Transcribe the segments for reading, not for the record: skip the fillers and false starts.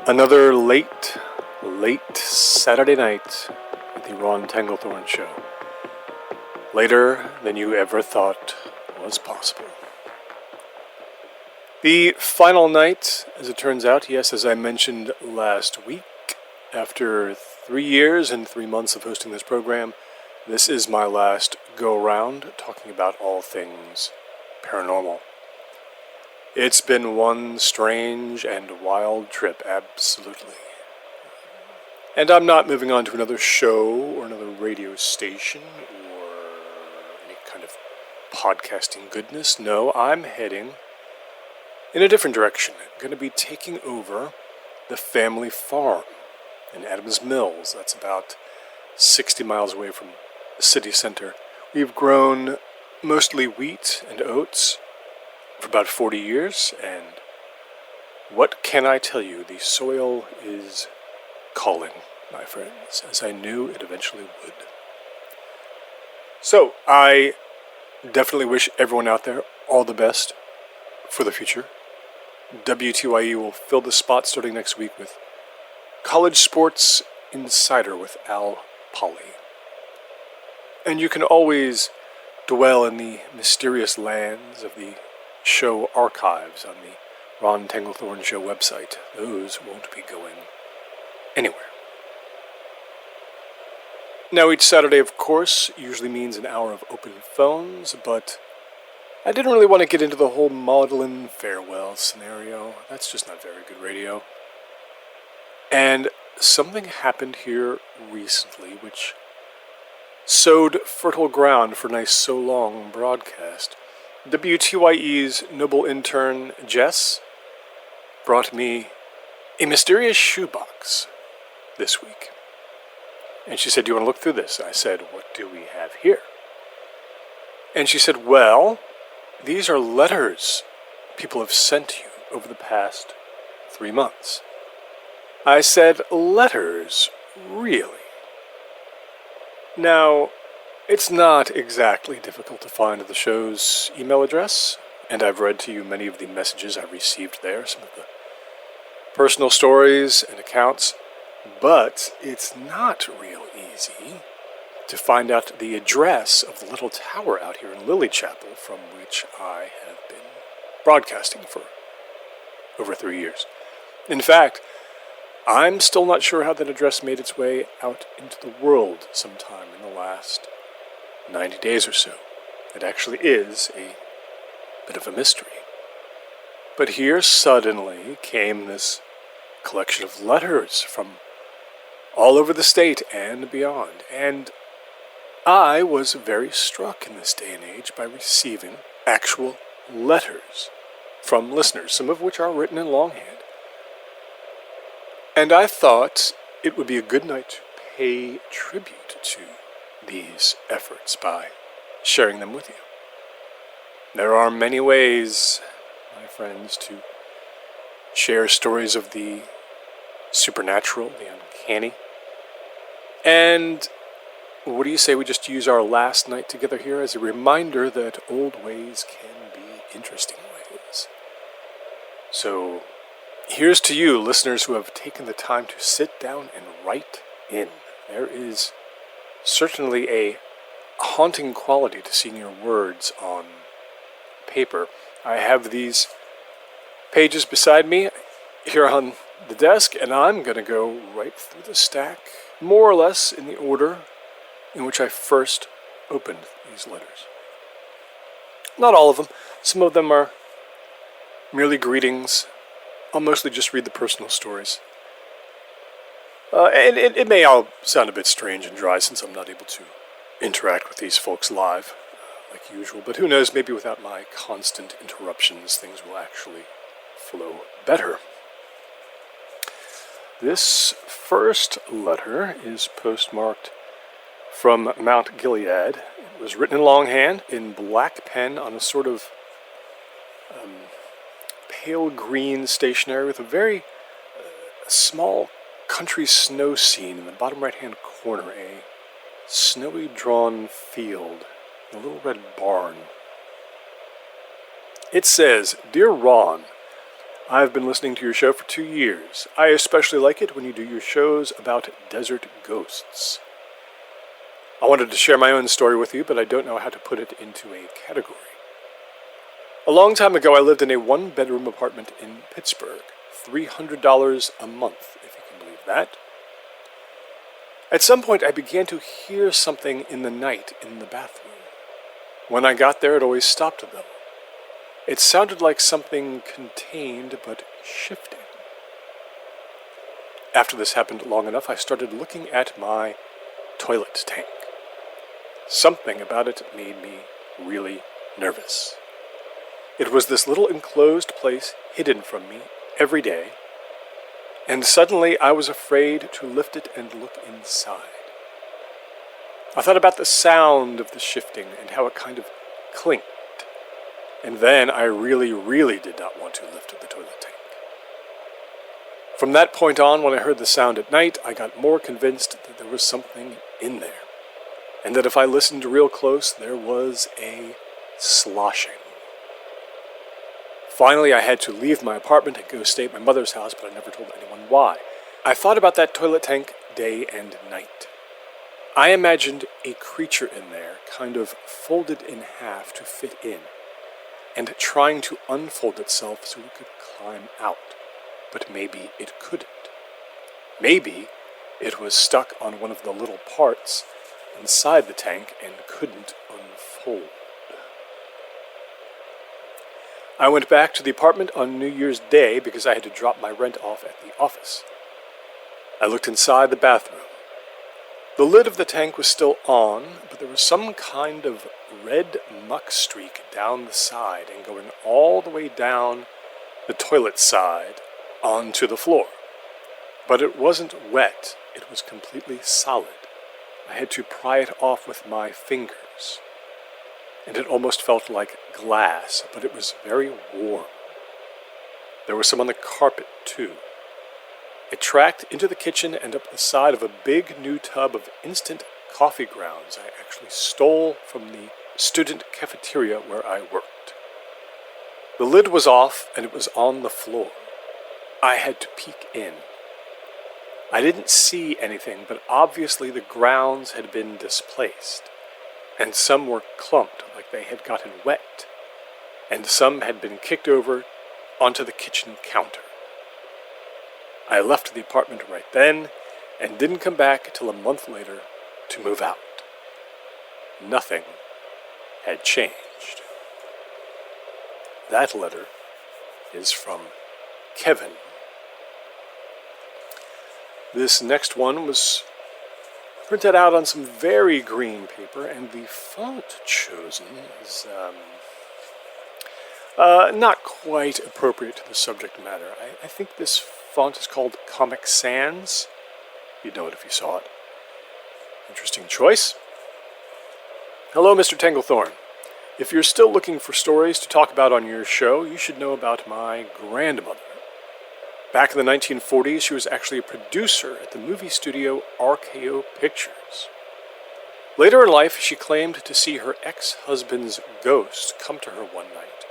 Another late Saturday night at the Ron Tanglethorn Show. Later than you ever thought was possible. The final night, as it turns out, yes, as I mentioned last week, after 3 years and 3 months of hosting this program, this is my last go-round talking about all things paranormal. It's been one strange and wild trip, absolutely. And I'm not moving on to another show or another radio station or any kind of podcasting goodness. No, I'm heading in a different direction. I'm going to be taking over the family farm in Adams Mills. That's about 60 miles away from the city center. We've grown mostly wheat and oats for about 40 years, and what can I tell you? The soil is calling, my friends, as I knew it eventually would. So, I definitely wish everyone out there all the best for the future. WTYE will fill the spot starting next week with College Sports Insider with Al Polly. And you can always dwell in the mysterious lands of the show archives on the Ron Tanglethorn Show website. Those won't be going anywhere. Now, each Saturday, of course, usually means an hour of open phones, but I didn't really want to get into the whole maudlin farewell scenario. That's just not very good radio. And something happened here recently which sowed fertile ground for a nice so long broadcast. WTYE's noble intern, Jess, brought me a mysterious shoebox this week. And she said, "Do you want to look through this?" I said, "What do we have here?" And she said, "Well, these are letters people have sent you over the past 3 months." I said, "Letters? Really?" Now, it's not exactly difficult to find the show's email address, and I've read to you many of the messages I've received there, some of the personal stories and accounts, but it's not real easy to find out the address of the little tower out here in Lily Chapel from which I have been broadcasting for over 3 years. In fact, I'm still not sure how that address made its way out into the world sometime in the last 90 days or so. It actually is a bit of a mystery. But here suddenly came this collection of letters from all over the state and beyond. And I was very struck in this day and age by receiving actual letters from listeners, some of which are written in longhand. And I thought it would be a good night to pay tribute to these efforts by sharing them with you. There are many ways, my friends, to share stories of the supernatural, the uncanny. And what do you say we just use our last night together here as a reminder that old ways can be interesting ways? So, here's to you, listeners who have taken the time to sit down and write in. There is certainly a haunting quality to seeing your words on paper. I have these pages beside me here on the desk, and I'm going to go right through the stack, more or less in the order in which I first opened these letters. Not all of them. Some of them are merely greetings. I'll mostly just read the personal stories. And it may all sound a bit strange and dry since I'm not able to interact with these folks live, like usual. But who knows, maybe without my constant interruptions, things will actually flow better. This first letter is postmarked from Mount Gilead. It was written in longhand, in black pen, on a sort of pale green stationery with a very small country snow scene in the bottom right-hand corner, a snowy drawn field, a little red barn. It says, "Dear Ron, I've been listening to your show for 2 years. I especially like it when you do your shows about desert ghosts. I wanted to share my own story with you, but I don't know how to put it into a category. A long time ago, I lived in a one-bedroom apartment in Pittsburgh. $300 a month, if you can believe that. At some point, I began to hear something in the night in the bathroom. When I got there, it always stopped, though. It sounded like something contained but shifting. After this happened long enough, I started looking at my toilet tank. Something about it made me really nervous. It was this little enclosed place hidden from me every day, and suddenly I was afraid to lift it and look inside. I thought about the sound of the shifting and how it kind of clinked, and then I really did not want to lift the toilet tank. From that point on, when I heard the sound at night, I got more convinced that there was something in there, and that if I listened real close, there was a sloshing. Finally, I had to leave my apartment and go stay at my mother's house, but I never told anyone why. I thought about that toilet tank day and night. I imagined a creature in there, kind of folded in half to fit in, and trying to unfold itself so it could climb out. But maybe it couldn't. Maybe it was stuck on one of the little parts inside the tank and couldn't unfold. I went back to the apartment on New Year's Day because I had to drop my rent off at the office. I looked inside the bathroom. The lid of the tank was still on, but there was some kind of red muck streak down the side and going all the way down the toilet side onto the floor. But it wasn't wet, it was completely solid. I had to pry it off with my fingers. And it almost felt like glass, but it was very warm. There was some on the carpet, too. It tracked into the kitchen and up the side of a big new tub of instant coffee grounds I actually stole from the student cafeteria where I worked. The lid was off, and it was on the floor. I had to peek in. I didn't see anything, but obviously the grounds had been displaced. And some were clumped like they had gotten wet, and some had been kicked over onto the kitchen counter. I left the apartment right then, and didn't come back till a month later to move out. Nothing had changed. That letter is from Kevin. This next one was printed out on some very green paper, and the font chosen is not quite appropriate to the subject matter. I think this font is called Comic Sans. You'd know it if you saw it. Interesting choice. Hello, Mr. Tanglethorn. If you're still looking for stories to talk about on your show, you should know about my grandmother. Back in the 1940s, she was actually a producer at the movie studio RKO Pictures. Later in life, she claimed to see her ex-husband's ghost come to her one night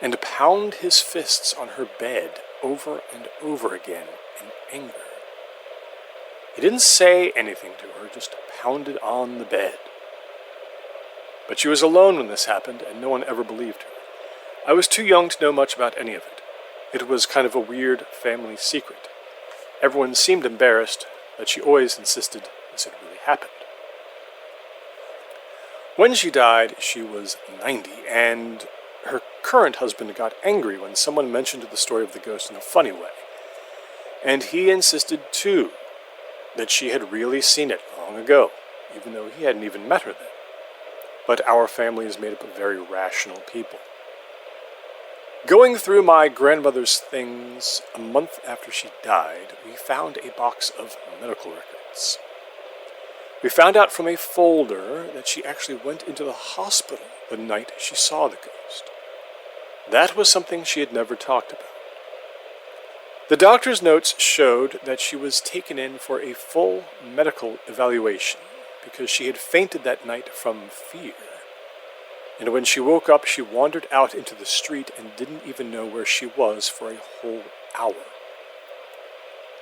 and pound his fists on her bed over and over again in anger. He didn't say anything to her, just pounded on the bed. But she was alone when this happened, and no one ever believed her. I was too young to know much about any of it. It was kind of a weird family secret. Everyone seemed embarrassed, but she always insisted this had really happened. When she died, she was 90, and her current husband got angry when someone mentioned the story of the ghost in a funny way. And he insisted, too, that she had really seen it long ago, even though he hadn't even met her then. But our family is made up of very rational people. Going through my grandmother's things a month after she died, we found a box of medical records. We found out from a folder that she actually went into the hospital the night she saw the ghost. That was something she had never talked about. The doctor's notes showed that she was taken in for a full medical evaluation because she had fainted that night from fear. And when she woke up, she wandered out into the street and didn't even know where she was for a whole hour.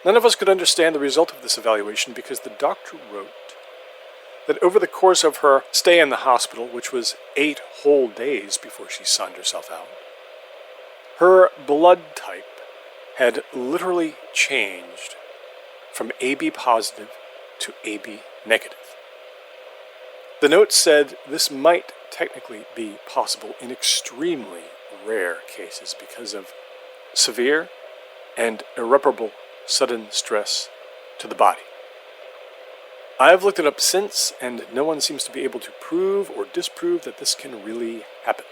None of us could understand the result of this evaluation because the doctor wrote that over the course of her stay in the hospital, which was 8 whole days before she signed herself out, her blood type had literally changed from AB positive to AB negative. The note said this might technically be possible in extremely rare cases because of severe and irreparable sudden stress to the body. I have looked it up since, and no one seems to be able to prove or disprove that this can really happen.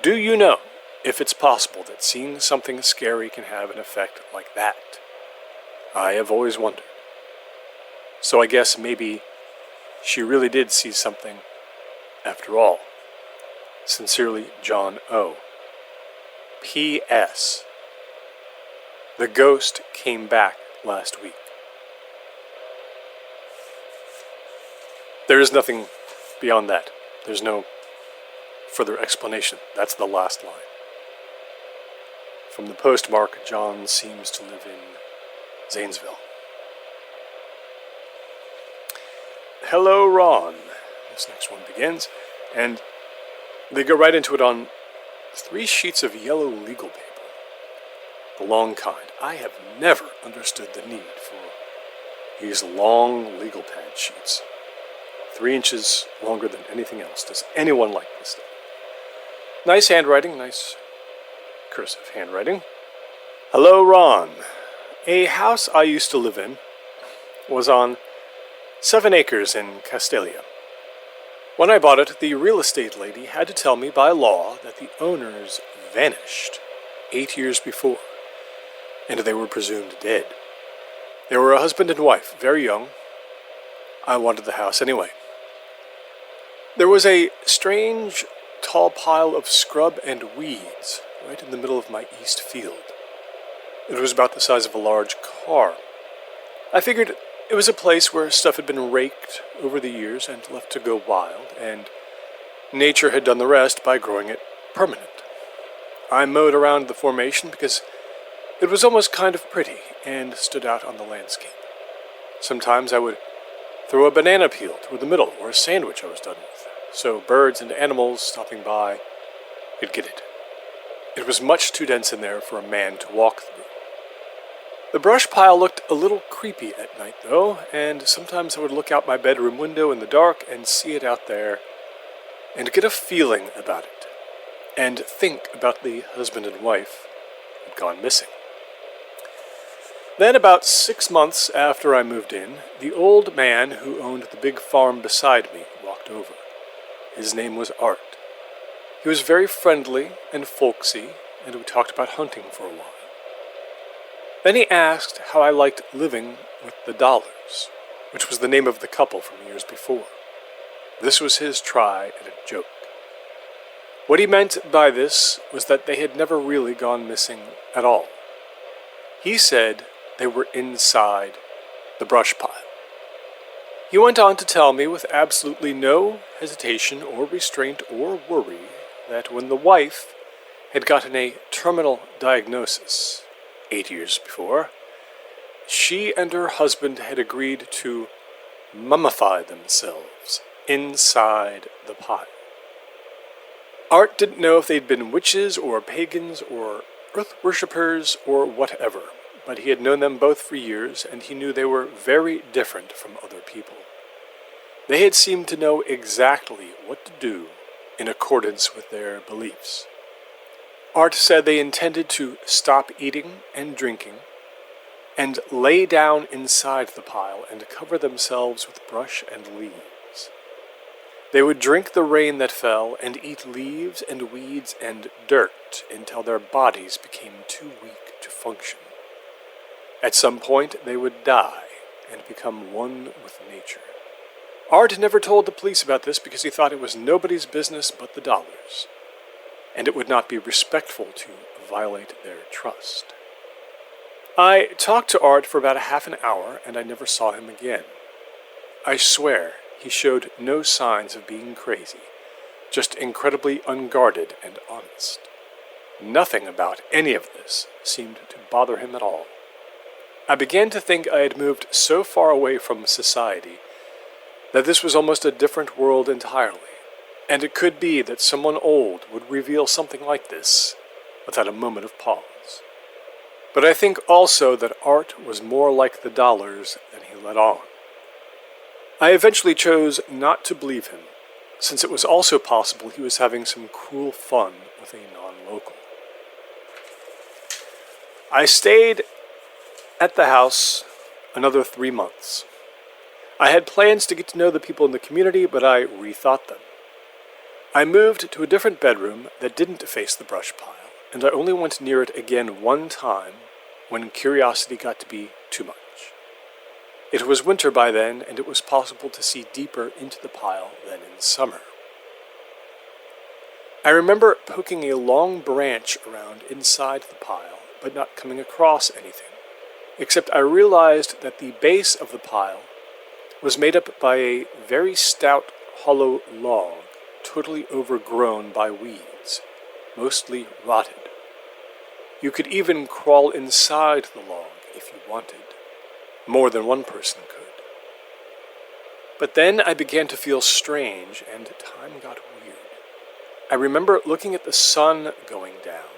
Do you know if it's possible that seeing something scary can have an effect like that? I have always wondered. So I guess maybe she really did see something after all. Sincerely, John O. P.S. The ghost came back last week. There is nothing beyond that. There's no further explanation. That's the last line. From the postmark, John seems to live in Zanesville. Hello, Ron. This next one begins, and they go right into it on 3 sheets of yellow legal paper. The long kind. I have never understood the need for these long legal pad sheets. 3 inches longer than anything else. Does anyone like this stuff? Nice handwriting, nice cursive handwriting. Hello, Ron. A house I used to live in was on 7 acres in Castelia. When I bought it, the real estate lady had to tell me by law that the owners vanished 8 years before, and they were presumed dead. They were a husband and wife, very young. I wanted the house anyway. There was a strange, tall pile of scrub and weeds right in the middle of my east field. It was about the size of a large car. I figured it was a place where stuff had been raked over the years and left to go wild, and nature had done the rest by growing it permanent. I mowed around the formation because it was almost kind of pretty and stood out on the landscape. Sometimes I would throw a banana peel through the middle or a sandwich I was done with, so birds and animals stopping by could get it. It was much too dense in there for a man to walk through. The brush pile looked a little creepy at night, though, and sometimes I would look out my bedroom window in the dark and see it out there, and get a feeling about it, and think about the husband and wife who had gone missing. Then, about 6 months after I moved in, the old man who owned the big farm beside me walked over. His name was Art. He was very friendly and folksy, and we talked about hunting for a while. Then he asked how I liked living with the Dollars, which was the name of the couple from years before. This was his try at a joke. What he meant by this was that they had never really gone missing at all. He said they were inside the brush pile. He went on to tell me with absolutely no hesitation or restraint or worry that when the wife had gotten a terminal diagnosis 8 years before, she and her husband had agreed to mummify themselves inside the pile. Art didn't know if they'd been witches or pagans or earth worshippers or whatever, but he had known them both for years, and he knew they were very different from other people. They had seemed to know exactly what to do in accordance with their beliefs. Art said they intended to stop eating and drinking and lay down inside the pile and cover themselves with brush and leaves. They would drink the rain that fell and eat leaves and weeds and dirt until their bodies became too weak to function. At some point, they would die and become one with nature. Art never told the police about this because he thought it was nobody's business but the Dollars, and it would not be respectful to violate their trust. I talked to Art for about a half an hour, and I never saw him again. I swear he showed no signs of being crazy, just incredibly unguarded and honest. Nothing about any of this seemed to bother him at all. I began to think I had moved so far away from society that this was almost a different world entirely, and it could be that someone old would reveal something like this without a moment of pause. But I think also that art was more like the dollars than he let on. I eventually chose not to believe him, since it was also possible he was having some cruel fun with a non-local. I stayed at the house another 3 months. I had plans to get to know the people in the community, but I rethought them. I moved to a different bedroom that didn't face the brush pile, and I only went near it again one time when curiosity got to be too much. It was winter by then, and it was possible to see deeper into the pile than in summer. I remember poking a long branch around inside the pile, but not coming across anything, except I realized that the base of the pile was made up by a very stout, hollow log, totally overgrown by weeds, mostly rotted. You could even crawl inside the log if you wanted. More than one person could. But then I began to feel strange, and time got weird. I remember looking at the sun going down,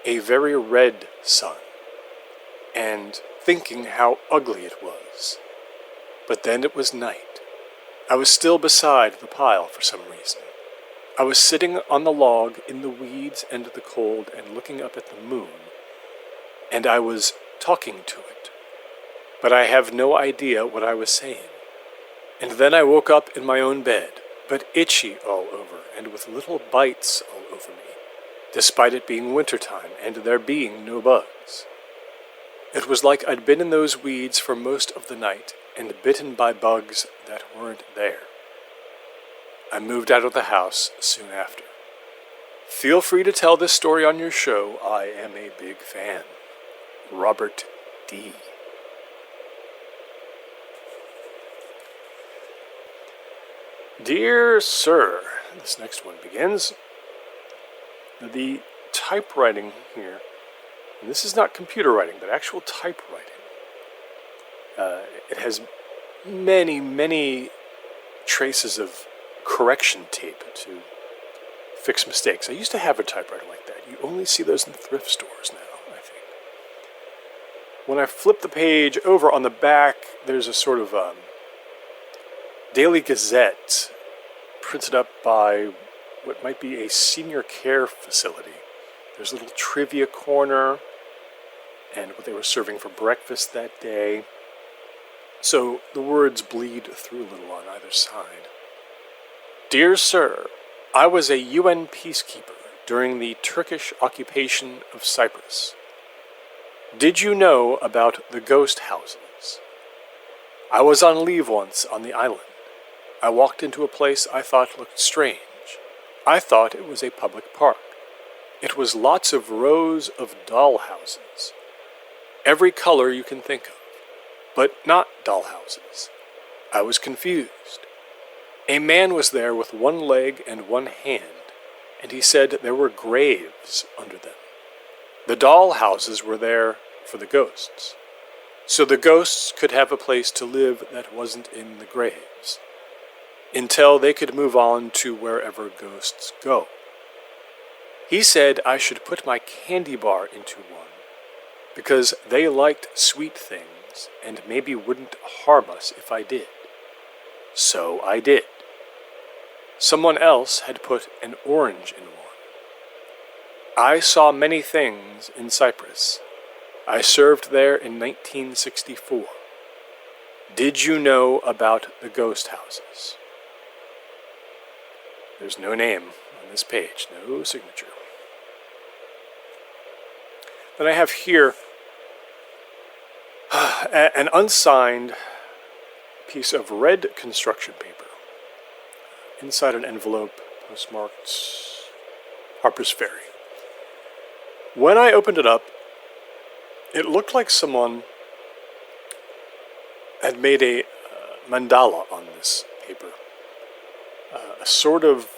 a very red sun, and thinking how ugly it was. But then it was night. I was still beside the pile for some reason. I was sitting on the log in the weeds and the cold and looking up at the moon, and I was talking to it. But I have no idea what I was saying. And then I woke up in my own bed, but itchy all over and with little bites all over me, despite it being wintertime and there being no bugs. It was like I'd been in those weeds for most of the night and bitten by bugs that weren't there. I moved out of the house soon after. Feel free to tell this story on your show. I am a big fan. Robert D. Dear Sir, this next one begins. The typewriting here, and this is not computer writing, but actual typewriting. It has many traces of correction tape to fix mistakes. I used to have a typewriter like that. You only see those in thrift stores now, I think. When I flip the page over on the back, there's a sort of Daily Gazette printed up by what might be a senior care facility. There's a little trivia corner and what they were serving for breakfast that day. So the words bleed through a little on either side. Dear Sir, I was a UN peacekeeper during the Turkish occupation of Cyprus. Did you know about the ghost houses? I was on leave once on the island. I walked into a place I thought looked strange. I thought it was a public park. It was lots of rows of doll houses. Every color you can think of, but not doll houses. I was confused. A man was there with one leg and one hand, and he said there were graves under them. The doll houses were there for the ghosts, so the ghosts could have a place to live that wasn't in the graves, until they could move on to wherever ghosts go. He said I should put my candy bar into one, because they liked sweet things and maybe wouldn't harm us if I did. So I did. Someone else had put an orange in one. I saw many things in Cyprus. I served there in 1964. Did you know about the ghost houses? There's no name on this page, no signature. Then I have here an unsigned piece of red construction paper. Inside an envelope, postmarked Harper's Ferry. When I opened it up, it looked like someone had made a mandala on this paper. A sort of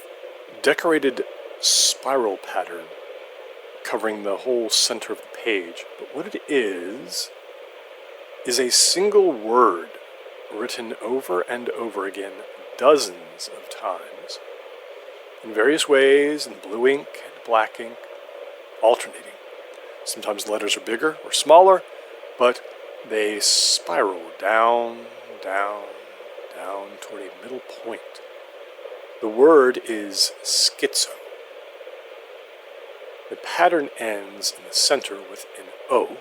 decorated spiral pattern covering the whole center of the page. But what it is a single word written over and over again dozens of times in various ways, in blue ink and black ink, alternating. Sometimes the letters are bigger or smaller, but they spiral down, down, down toward a middle point. The word is schizo. The pattern ends in the center with an O,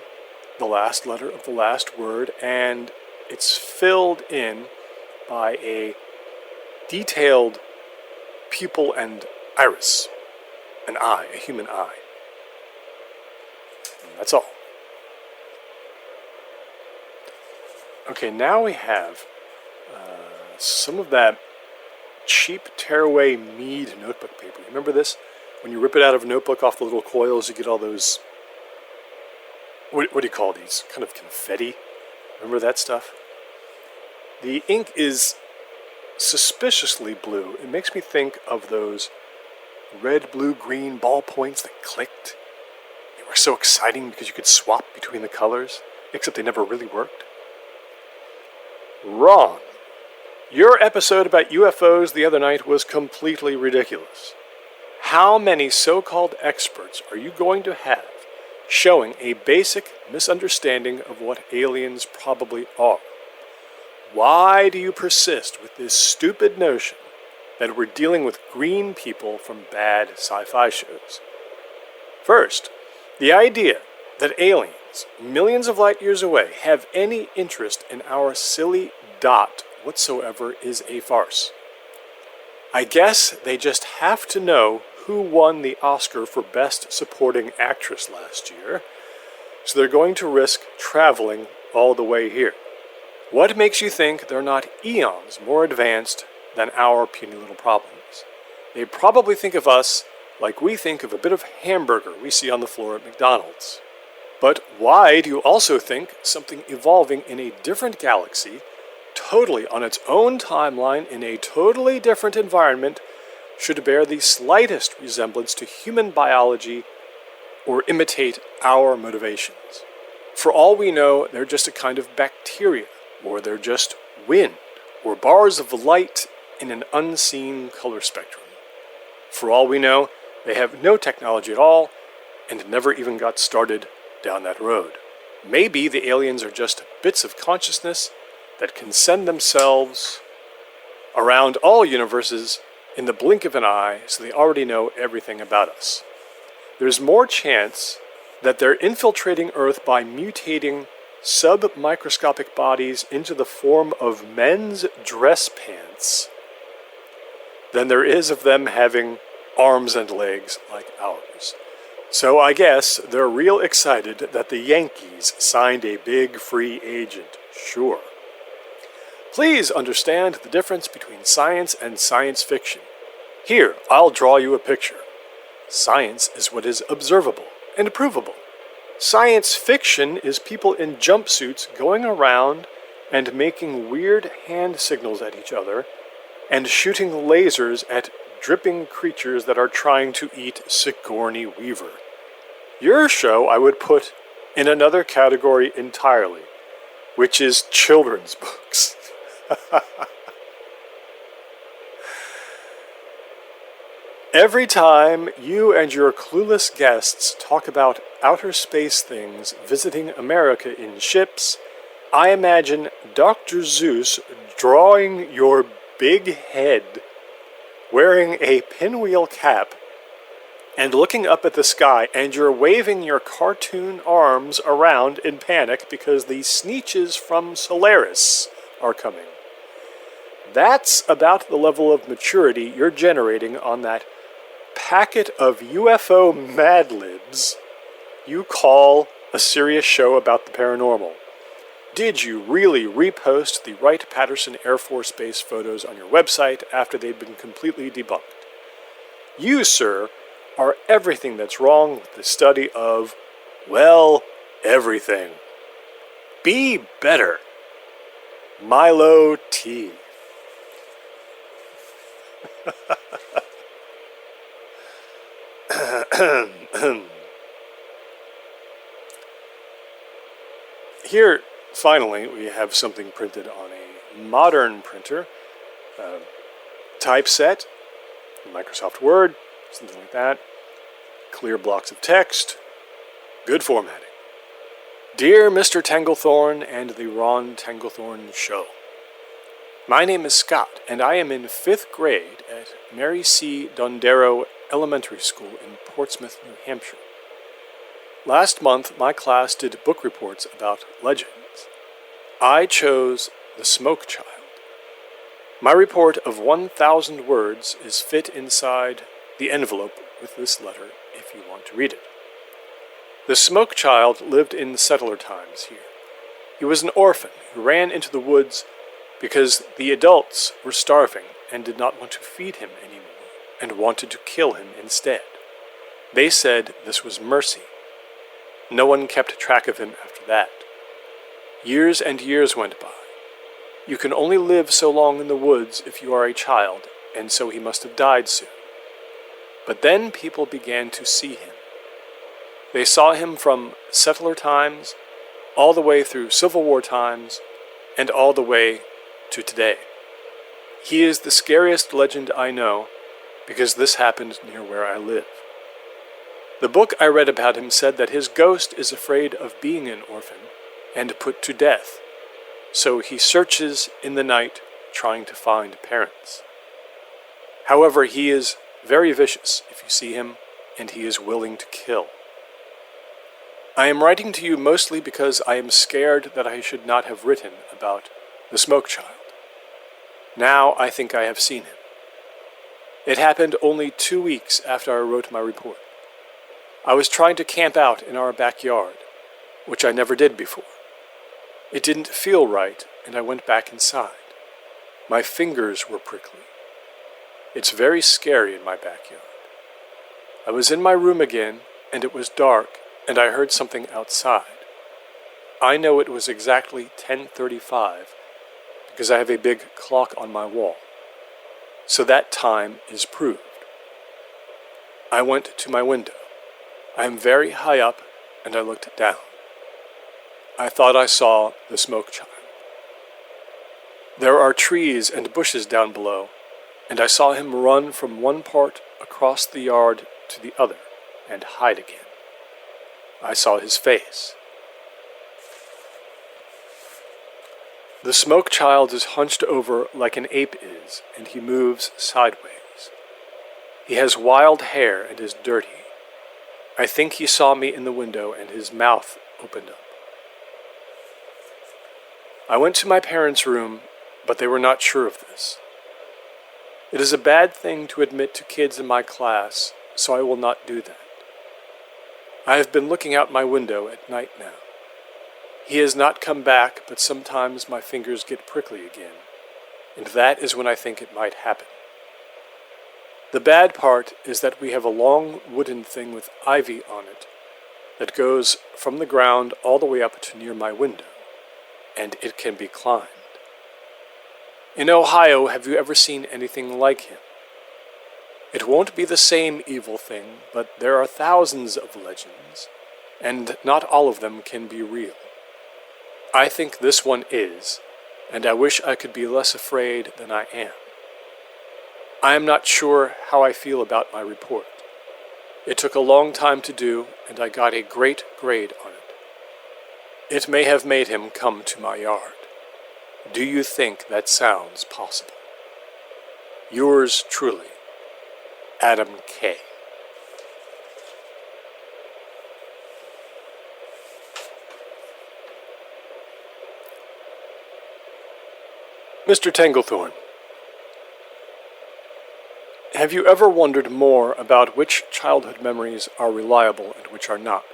the last letter of the last word, and it's filled in by a detailed pupil and iris, an eye, a human eye. And that's all. Okay, now we have some of that cheap tearaway Mead notebook paper. Remember this? When you rip it out of a notebook off the little coils, you get all those, what do you call these? Kind of confetti. Remember that stuff? The ink is suspiciously blue. It makes me think of those red, blue, green ballpoints that clicked. They were so exciting because you could swap between the colors, except they never really worked. Wrong. Your episode about UFOs the other night was completely ridiculous. How many so-called experts are you going to have showing a basic misunderstanding of what aliens probably are? Why do you persist with this stupid notion that we're dealing with green people from bad sci-fi shows? First, the idea that aliens, millions of light years away, have any interest in our silly dot whatsoever is a farce. I guess they just have to know who won the Oscar for Best Supporting Actress last year, so they're going to risk traveling all the way here. What makes you think they're not eons more advanced than our puny little problems? They probably think of us like we think of a bit of hamburger we see on the floor at McDonald's. But why do you also think something evolving in a different galaxy, totally on its own timeline, in a totally different environment, should bear the slightest resemblance to human biology or imitate our motivations? For all we know, they're just a kind of bacteria, or they're just wind, or bars of light in an unseen color spectrum. For all we know, they have no technology at all, and never even got started down that road. Maybe the aliens are just bits of consciousness that can send themselves around all universes in the blink of an eye, so they already know everything about us. There's more chance that they're infiltrating Earth by mutating submicroscopic bodies into the form of men's dress pants than there is of them having arms and legs like ours. So I guess they're real excited that the Yankees signed a big free agent, sure. Please understand the difference between science and science fiction. Here, I'll draw you a picture. Science is what is observable and provable. Science fiction is people in jumpsuits going around and making weird hand signals at each other and shooting lasers at dripping creatures that are trying to eat Sigourney Weaver. Your show I would put in another category entirely, which is children's books. Every time you and your clueless guests talk about outer space things visiting America in ships, I imagine Dr. Zeus drawing your big head, wearing a pinwheel cap, and looking up at the sky, and you're waving your cartoon arms around in panic because the Sneetches from Solaris are coming. That's about the level of maturity you're generating on that packet of UFO Mad Libs you call a serious show about the paranormal. Did you really repost the Wright-Patterson Air Force Base photos on your website after they'd been completely debunked? You, sir, are everything that's wrong with the study of, well, everything. Be better. Milo T. Here, finally, we have something printed on a modern printer, typeset, Microsoft Word, something like that, clear blocks of text, good formatting. Dear Mr. Tanglethorn and the Ron Tanglethorn Show, my name is Scott, and I am in 5th grade at Mary C. Dondero Elementary School in Portsmouth, New Hampshire. Last month, my class did book reports about legends. I chose The Smoke Child. My report of 1,000 words is fit inside the envelope with this letter if you want to read it. The Smoke Child lived in settler times here. He was an orphan who ran into the woods because the adults were starving and did not want to feed him anymore and wanted to kill him instead. They said this was mercy. No one kept track of him after that. Years and years went by. You can only live so long in the woods if you are a child, and so he must have died soon. But then people began to see him. They saw him from settler times, all the way through Civil War times, and all the way to today. He is the scariest legend I know, because this happened near where I live. The book I read about him said that his ghost is afraid of being an orphan and put to death, so he searches in the night trying to find parents. However, he is very vicious if you see him, and he is willing to kill. I am writing to you mostly because I am scared that I should not have written about the Smoke Child. Now I think I have seen him. It happened only 2 weeks after I wrote my report. I was trying to camp out in our backyard, which I never did before. It didn't feel right, and I went back inside. My fingers were prickly. It's very scary in my backyard. I was in my room again, and it was dark, and I heard something outside. I know it was exactly 10:35 because I have a big clock on my wall. So that time is proved. I went to my window. I am very high up, and I looked down. I thought I saw the Smoke Child. There are trees and bushes down below, and I saw him run from one part across the yard to the other and hide again. I saw his face. The Smoke Child is hunched over like an ape is, and he moves sideways. He has wild hair and is dirty. I think he saw me in the window and his mouth opened up. I went to my parents' room, but they were not sure of this. It is a bad thing to admit to kids in my class, so I will not do that. I have been looking out my window at night now. He has not come back, but sometimes my fingers get prickly again, and that is when I think it might happen. The bad part is that we have a long wooden thing with ivy on it that goes from the ground all the way up to near my window, and it can be climbed. In Ohio, have you ever seen anything like him? It won't be the same evil thing, but there are thousands of legends, and not all of them can be real. I think this one is, and I wish I could be less afraid than I am. I am not sure how I feel about my report. It took a long time to do, and I got a great grade on it. It may have made him come to my yard. Do you think that sounds possible? Yours truly, Adam K. Mr. Tanglethorn, have you ever wondered more about which childhood memories are reliable and which are not,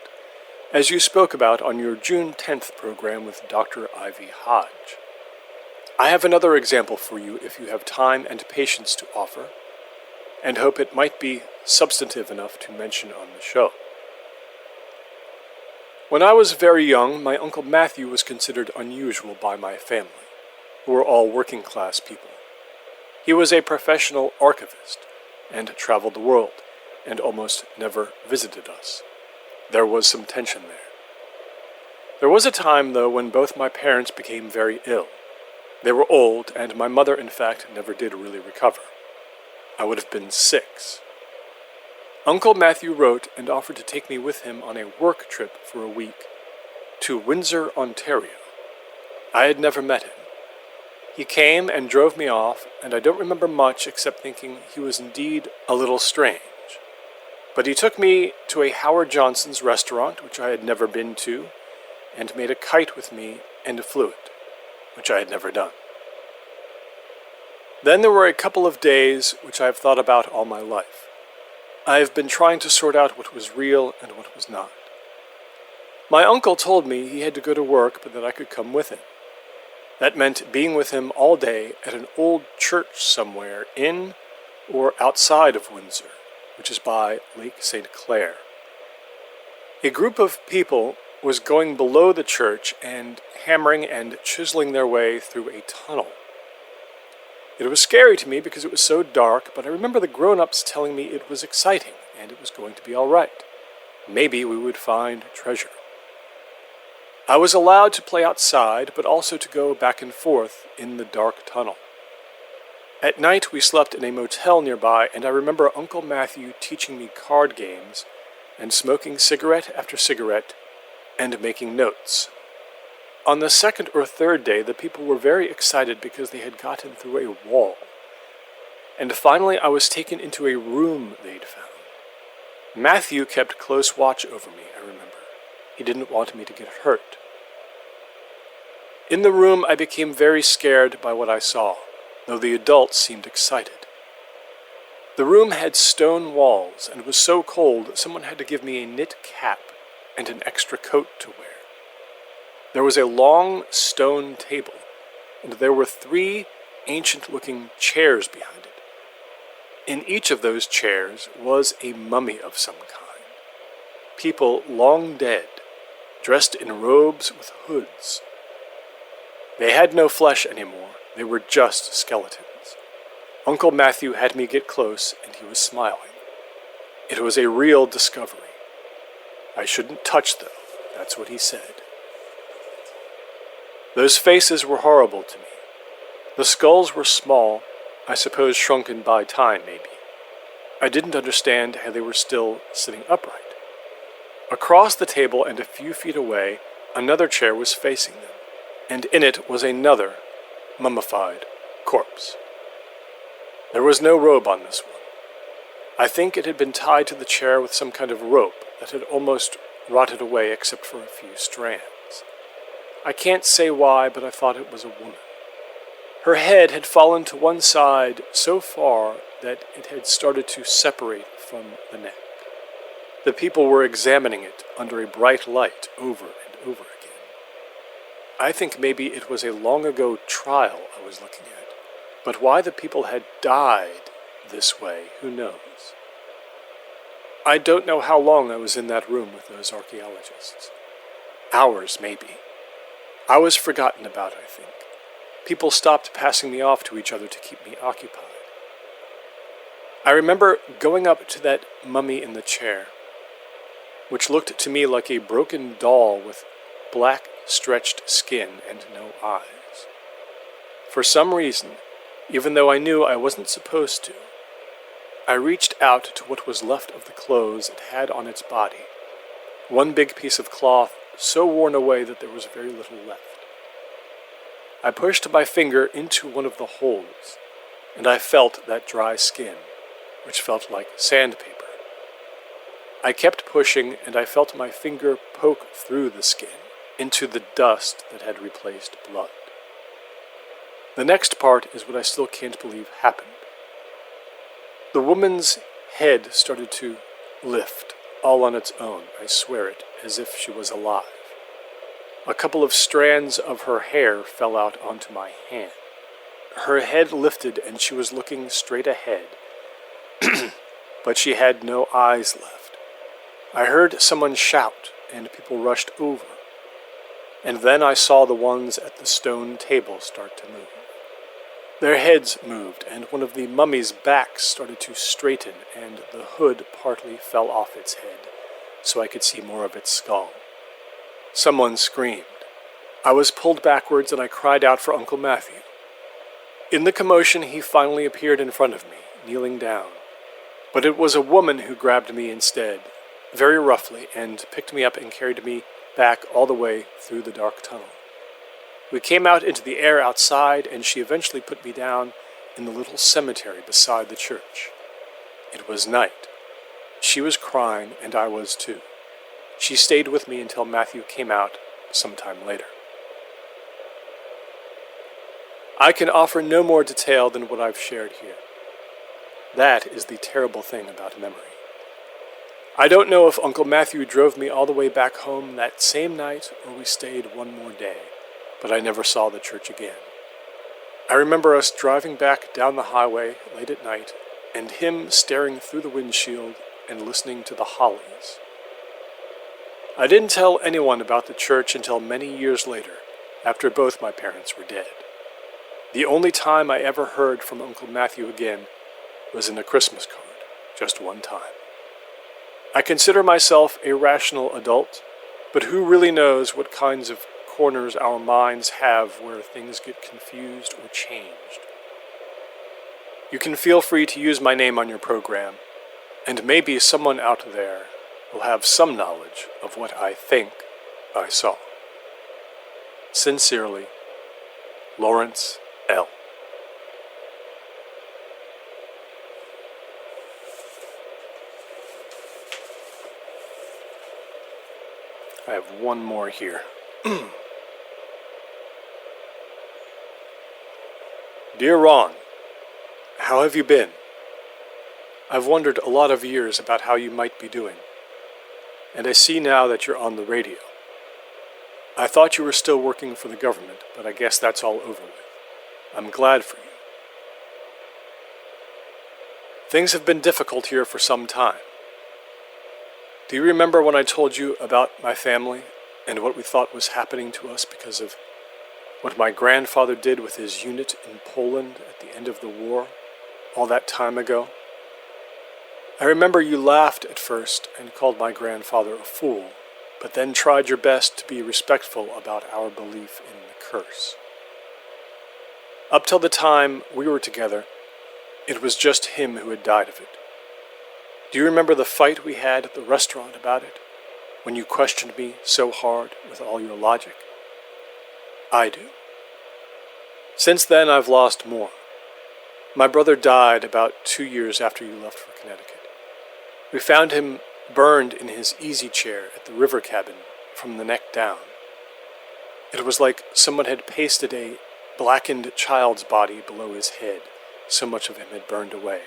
as you spoke about on your June 10th program with Dr. Ivy Hodge? I have another example for you if you have time and patience to offer, and hope it might be substantive enough to mention on the show. When I was very young, my Uncle Matthew was considered unusual by my family, who were all working-class people. He was a professional archivist and traveled the world, and almost never visited us. There was some tension there. There was a time, though, when both my parents became very ill. They were old, and my mother, in fact, never did really recover. I would have been 6. Uncle Matthew wrote and offered to take me with him on a work trip for a week to Windsor, Ontario. I had never met him. He came and drove me off, and I don't remember much except thinking he was indeed a little strange. But he took me to a Howard Johnson's restaurant, which I had never been to, and made a kite with me and flew it, which I had never done. Then there were a couple of days which I have thought about all my life. I have been trying to sort out what was real and what was not. My uncle told me he had to go to work, but that I could come with him. That meant being with him all day at an old church somewhere in or outside of Windsor, which is by Lake St. Clair. A group of people was going below the church and hammering and chiseling their way through a tunnel. It was scary to me because it was so dark, but I remember the grown-ups telling me it was exciting and it was going to be all right. Maybe we would find treasure. I was allowed to play outside, but also to go back and forth in the dark tunnel. At night we slept in a motel nearby, and I remember Uncle Matthew teaching me card games and smoking cigarette after cigarette and making notes. On the second or third day, the people were very excited because they had gotten through a wall. And finally I was taken into a room they'd found. Matthew kept close watch over me, I remember. He didn't want me to get hurt. In the room I became very scared by what I saw, though the adults seemed excited. The room had stone walls and was so cold someone had to give me a knit cap and an extra coat to wear. There was a long stone table, and there were 3 ancient-looking chairs behind it. In each of those chairs was a mummy of some kind. People long dead, dressed in robes with hoods. They had no flesh anymore, they were just skeletons. Uncle Matthew had me get close, and he was smiling. It was a real discovery. I shouldn't touch them, that's what he said. Those faces were horrible to me. The skulls were small, I suppose shrunken by time, maybe. I didn't understand how they were still sitting upright. Across the table and a few feet away, another chair was facing them, and in it was another mummified corpse. There was no robe on this one. I think it had been tied to the chair with some kind of rope that had almost rotted away except for a few strands. I can't say why, but I thought it was a woman. Her head had fallen to one side so far that it had started to separate from the neck. The people were examining it under a bright light over and over again. I think maybe it was a long ago trial I was looking at, but why the people had died this way, who knows? I don't know how long I was in that room with those archaeologists. Hours, maybe. I was forgotten about, I think. People stopped passing me off to each other to keep me occupied. I remember going up to that mummy in the chair, which looked to me like a broken doll with black, stretched skin and no eyes. For some reason, even though I knew I wasn't supposed to, I reached out to what was left of the clothes it had on its body, one big piece of cloth so worn away that there was very little left. I pushed my finger into one of the holes, and I felt that dry skin, which felt like sandpaper. I kept pushing, and I felt my finger poke through the skin, into the dust that had replaced blood. The next part is what I still can't believe happened. The woman's head started to lift, all on its own, I swear it, as if she was alive. A couple of strands of her hair fell out onto my hand. Her head lifted and she was looking straight ahead, but she had no eyes left. I heard someone shout, and people rushed over. And then I saw the ones at the stone table start to move. Their heads moved, and one of the mummy's backs started to straighten, and the hood partly fell off its head, so I could see more of its skull. Someone screamed. I was pulled backwards, and I cried out for Uncle Matthew. In the commotion, he finally appeared in front of me, kneeling down. But it was a woman who grabbed me instead, very roughly, and picked me up and carried me back all the way through the dark tunnel. We came out into the air outside, and she eventually put me down in the little cemetery beside the church. It was night. She was crying, and I was too. She stayed with me until Matthew came out sometime later. I can offer no more detail than what I've shared here. That is the terrible thing about memory. I don't know if Uncle Matthew drove me all the way back home that same night or we stayed one more day, but I never saw the church again. I remember us driving back down the highway late at night and him staring through the windshield and listening to the hollies. I didn't tell anyone about the church until many years later, after both my parents were dead. The only time I ever heard from Uncle Matthew again was in a Christmas card, just one time. I consider myself a rational adult, but who really knows what kinds of corners our minds have where things get confused or changed. You can feel free to use my name on your program, and maybe someone out there will have some knowledge of what I think I saw. Sincerely, Lawrence L. I have one more here. Dear Ron, how have you been? I've wondered a lot of years about how you might be doing, and I see now that you're on the radio. I thought you were still working for the government, but I guess that's all over with. I'm glad for you. Things have been difficult here for some time. Do you remember when I told you about my family and what we thought was happening to us because of what my grandfather did with his unit in Poland at the end of the war, all that time ago? I remember you laughed at first and called my grandfather a fool, but then tried your best to be respectful about our belief in the curse. Up till the time we were together, it was just him who had died of it. Do you remember the fight we had at the restaurant about it, when you questioned me so hard with all your logic? I do. Since then, I've lost more. My brother died about 2 years after you left for Connecticut. We found him burned in his easy chair at the river cabin from the neck down. It was like someone had pasted a blackened child's body below his head, so much of him had burned away.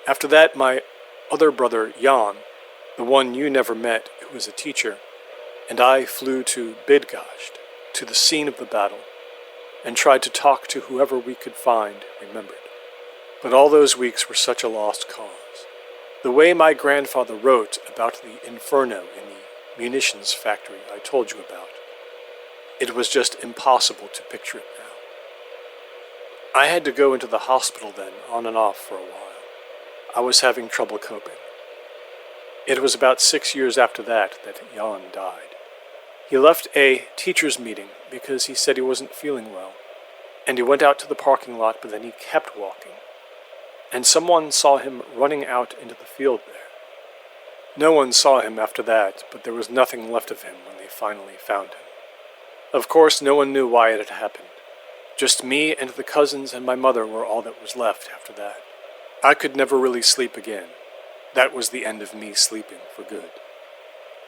After that, my other brother, Jan, the one you never met, who was a teacher, and I flew to Bydgoszcz, to the scene of the battle, and tried to talk to whoever we could find who remembered. But all those weeks were such a lost cause. The way my grandfather wrote about the inferno in the munitions factory I told you about, it was just impossible to picture it now. I had to go into the hospital then, on and off for a while. I was having trouble coping. It was about 6 years after that Jan died. He left a teacher's meeting because he said he wasn't feeling well, and he went out to the parking lot, but then he kept walking. And someone saw him running out into the field there. No one saw him after that, but there was nothing left of him when they finally found him. Of course, no one knew why it had happened. Just me and the cousins and my mother were all that was left after that. I could never really sleep again. That was the end of me sleeping for good.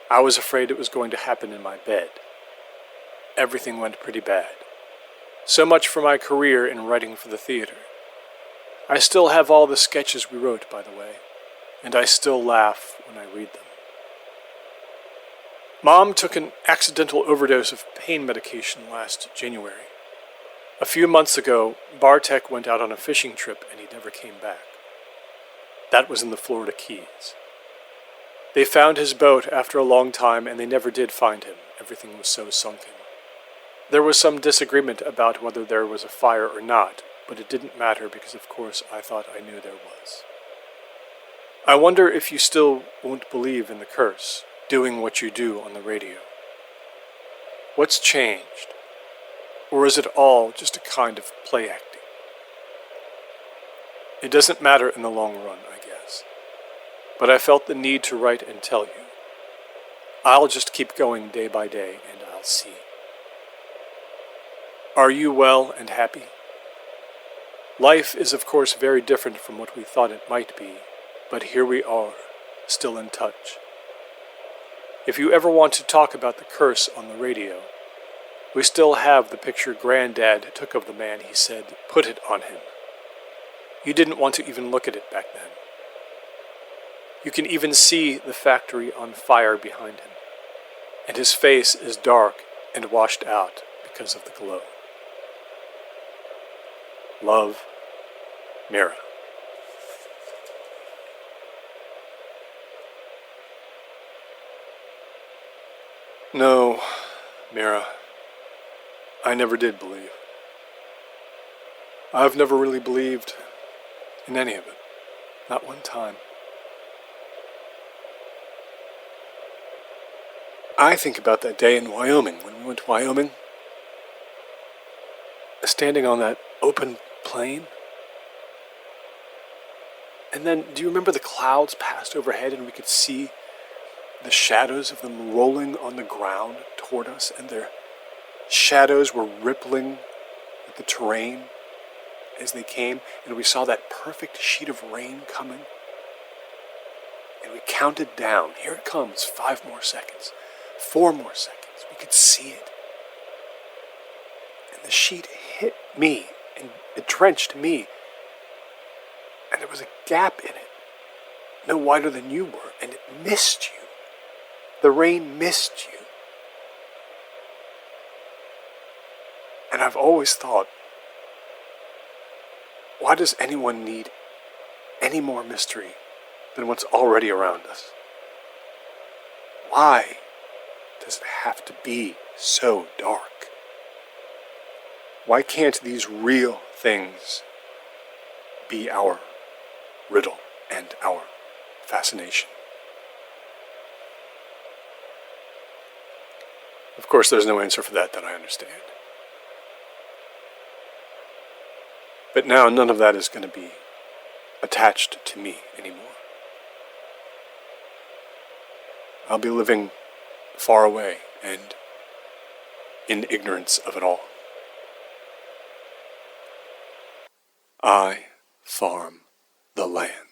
I was afraid it was going to happen in my bed. Everything went pretty bad. So much for my career in writing for the theater. I still have all the sketches we wrote, by the way, and I still laugh when I read them. Mom took an accidental overdose of pain medication last January. A few months ago, Bartek went out on a fishing trip and he never came back. That was in the Florida Keys. They found his boat after a long time and they never did find him. Everything was so sunken. There was some disagreement about whether there was a fire or not, but it didn't matter because, of course, I thought I knew there was. I wonder if you still won't believe in the curse, doing what you do on the radio. What's changed? Or is it all just a kind of play acting? It doesn't matter in the long run, I guess. But I felt the need to write and tell you. I'll just keep going day by day, and I'll see. Are you well and happy? Life is, of course, very different from what we thought it might be, but here we are, still in touch. If you ever want to talk about the curse on the radio, we still have the picture Granddad took of the man he said put it on him. You didn't want to even look at it back then. You can even see the factory on fire behind him, and his face is dark and washed out because of the glow. Love, Mira. No, Mira, I never did believe. I've never really believed in any of it, not one time. I think about that day in Wyoming, when we went to Wyoming, standing on that open plain. And then, do you remember the clouds passed overhead and we could see the shadows of them rolling on the ground toward us, and their shadows were rippling with the terrain as they came, and we saw that perfect sheet of rain coming, and we counted down. Here it comes, 5 more seconds, 4 more seconds. We could see it, and the sheet hit me, and it drenched me, and there was a gap in it, no wider than you were, and it missed you. The rain missed you. And I've always thought, why does anyone need any more mystery than what's already around us? Why does it have to be so dark? Why can't these real things be our riddle and our fascination? Of course, there's no answer for that I understand. But now none of that is going to be attached to me anymore. I'll be living far away and in ignorance of it all. I farm the land.